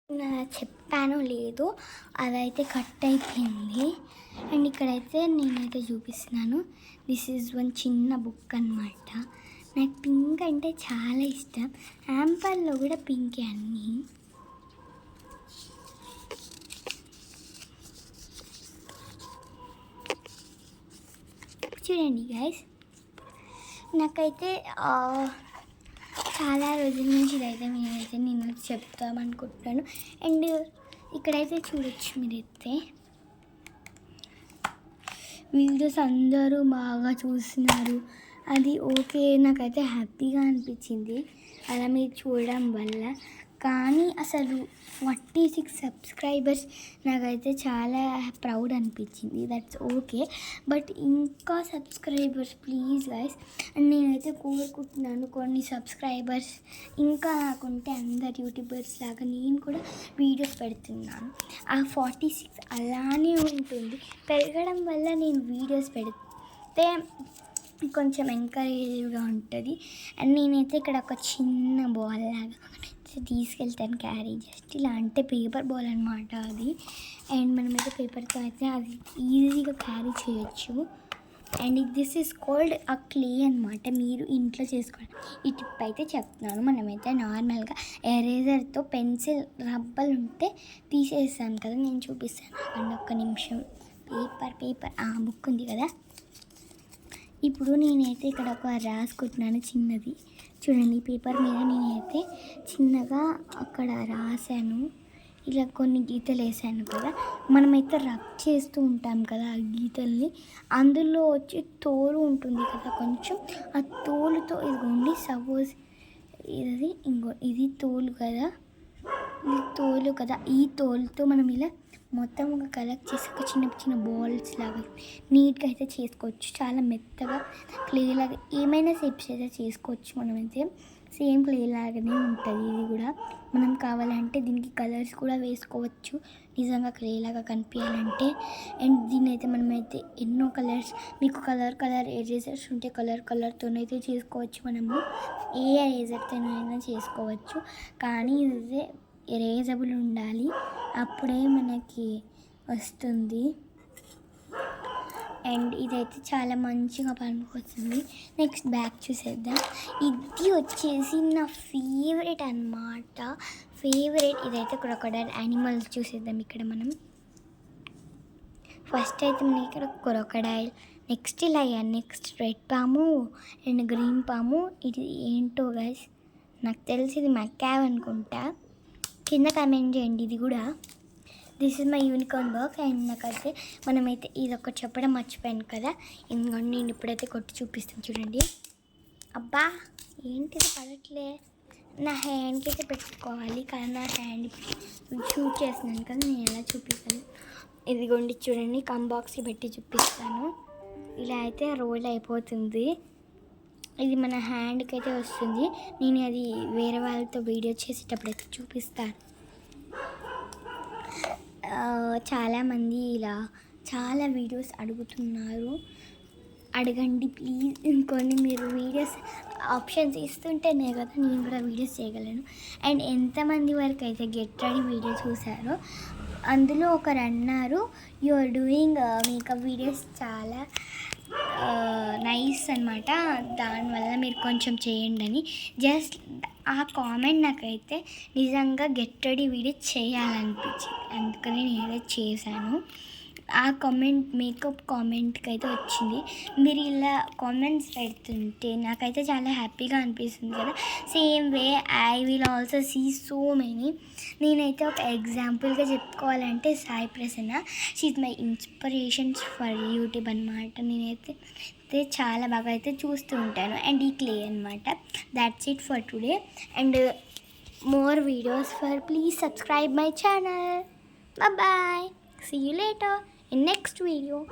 చెప్పానో లేదో అదైతే కట్ అయిపోయింది. అండ్ ఇక్కడైతే నేనైతే చూపిస్తున్నాను. దిస్ ఈజ్ వన్ చిన్న బుక్ అనమాట. నాకు పింక్ అంటే చాలా ఇష్టం. యాంపర్లో కూడా పింకే అన్నీ. చూడండి గైస్, నాకైతే చాలా రోజుల నుంచి ఇదైతే నేను చెప్తామనుకుంటున్నాను. అండ్ ఇక్కడైతే చూడొచ్చు, మీరైతే వీడియోస్ అందరూ బాగా చూస్తున్నారు, అది ఓకే. నాకైతే హ్యాపీగా అనిపించింది అలా మీరు చూడడం వల్ల. కానీ అసలు 46 సబ్స్క్రైబర్స్ నాకైతే చాలా ప్రౌడ్ అనిపించింది. దట్స్ ఓకే, బట్ ఇంకా సబ్స్క్రైబర్స్ ప్లీజ్ గైస్. అండ్ నేనైతే కోరుకుంటున్నాను కొన్ని సబ్స్క్రైబర్స్ ఇంకా నాకుంటే అందరు యూట్యూబర్స్ లాగా నేను కూడా వీడియోస్ పెడుతున్నాను. ఆ 46 అలానే ఉంటుంది. పెరగడం వల్ల నేను వీడియోస్ పెడితే కొంచెం ఎంకరేజ్గా ఉంటుంది. అండ్ నేనైతే ఇక్కడ ఒక చిన్న బాల్ లాగా తీసుకెళ్తాను క్యారీ, జస్ట్ ఇలా అంటే పేపర్ బాల్ అనమాట అది. అండ్ మనమైతే పేపర్తో అయితే అది ఈజీగా క్యారీ చేయొచ్చు. And this is called a clay అనమాట. మీరు ఇంట్లో చేసుకోవాలి. ఈ టిప్ అయితే చెప్తున్నాను. మనమైతే నార్మల్గా ఎరేజర్తో పెన్సిల్ రబ్బలు ఉంటే తీసేస్తాను కదా, నేను చూపిస్తాను. అండ్ ఒక్క నిమిషం. పేపర్ బుక్ ఉంది కదా. ఇప్పుడు నేనైతే ఇక్కడ ఒక రాసుకుంటున్నాను చిన్నది. చూడండి, పేపర్ మీద నేనైతే చిన్నగా అక్కడ రాశాను. ఇలా కొన్ని గీతలు వేసాను కదా. మనమైతే రబ్ చేస్తూ ఉంటాం కదా ఆ గీతల్ని. అందులో వచ్చి తోలు ఉంటుంది కదా కొంచెం, ఆ తోలుతో ఇదిగోండి, సపోజ్ ఇది తోలు కదా, ఈ తోలుతో మనం ఇలా మొత్తం ఒక కలెక్ట్ చేసి ఒక చిన్న బాల్స్ లాగా నీట్గా అయితే చేసుకోవచ్చు. చాలా మెత్తగా క్లే లాగా ఏమైనా షేప్స్ అయితే చేసుకోవచ్చు. మనమైతే సేమ్ క్లే లాగానే ఉంటుంది ఇది కూడా. మనం కావాలంటే దీనికి కలర్స్ కూడా వేసుకోవచ్చు నిజంగా క్లే లాగా కనిపించాలంటే. అండ్ దీన్ని అయితే మనమైతే ఎన్నో కలర్స్, మీకు కలర్ ఎరేజర్స్ ఉంటే కలర్తోనైతే చేసుకోవచ్చు. మనము ఏ ఎరేజర్తోనైనా చేసుకోవచ్చు, కానీ ఇది ఎరేజబుల్ ఉండాలి, అప్పుడే మనకి వస్తుంది. అండ్ ఇదైతే చాలా మంచిగా పనికొస్తుంది. నెక్స్ట్ బ్యాగ్ చూసేద్దాం. ఇది వచ్చేసి నా ఫేవరెట్ అన్నమాట. ఇదైతే క్రొకొడైల్ యానిమల్స్ చూసేద్దాం. ఇక్కడ మనం ఫస్ట్ అయితే మనకి ఇక్కడ crocodile, next lion, next red పాము అండ్ గ్రీన్ పాము. ఇది ఏంటో గైస్, నాకు తెలిసి ఇది మకావ్ అనుకుంటా. కింద కామెంట్ చేయండి ఇది కూడా. This is my unicorn box. And నాకైతే మనమైతే ఇది ఒకటి చెప్పడం మర్చిపోయాను కదా, ఎందుకంటే నేను ఇప్పుడైతే కొట్టి చూపిస్తాను. చూడండి, అబ్బా ఏంటిది పడట్లే. నా హ్యాండ్కి అయితే పెట్టుకోవాలి కానీ నా హ్యాండ్ షూట్ చేస్తున్నాను కదా, నేను ఎలా చూపిస్తాను. ఇదిగోండి చూడండి, బాక్స్కి పెట్టి చూపిస్తాను. ఇలా అయితే రోల్ అయిపోతుంది. ఇది మన హ్యాండ్కి అయితే వస్తుంది. నేను అది వేరే వాళ్ళతో వీడియో చేసేటప్పుడు అయితే చూపిస్తాను. చాలామంది ఇలా చాలా వీడియోస్ అడుగుతున్నారు, అడగండి ప్లీజ్. ఇంకొన్ని మీరు వీడియోస్ ఆప్షన్స్ ఇస్తుంటేనే కదా నేను కూడా వీడియోస్ చేయగలను. అండ్ ఎంతమంది వరకు అయితే గెట్ రెడీ వీడియో చూసారో అందులో ఒకరు అన్నారు, you are doing makeup videos చాలా నైస్ అనమాట, దానివల్ల మీరు కొంచెం చేయండి అని. జస్ట్ ఆ కామెంట్ నాకైతే నిజంగా గెట్ రెడీ వీడియో చేయాలనిపించింది, అందుకని నేనైతే చేశాను. ఆ కామెంట్ మేకప్ కామెంట్కి అయితే వచ్చింది. మీరు ఇలా కామెంట్స్ పెడుతుంటే నాకైతే చాలా హ్యాపీగా అనిపిస్తుంది కదా. Same way I will also see so many. నేనైతే ఒక ఎగ్జాంపుల్గా చెప్పుకోవాలంటే Sai Prasanna, she is my inspirations for YouTube అనమాట. నేనైతే చాలా బాగా అయితే చూస్తూ ఉంటాను. అండ్ ఈ క్లే అనమాట. That's it for today. And more videos for please subscribe my channel. Bye bye. See you later in next video.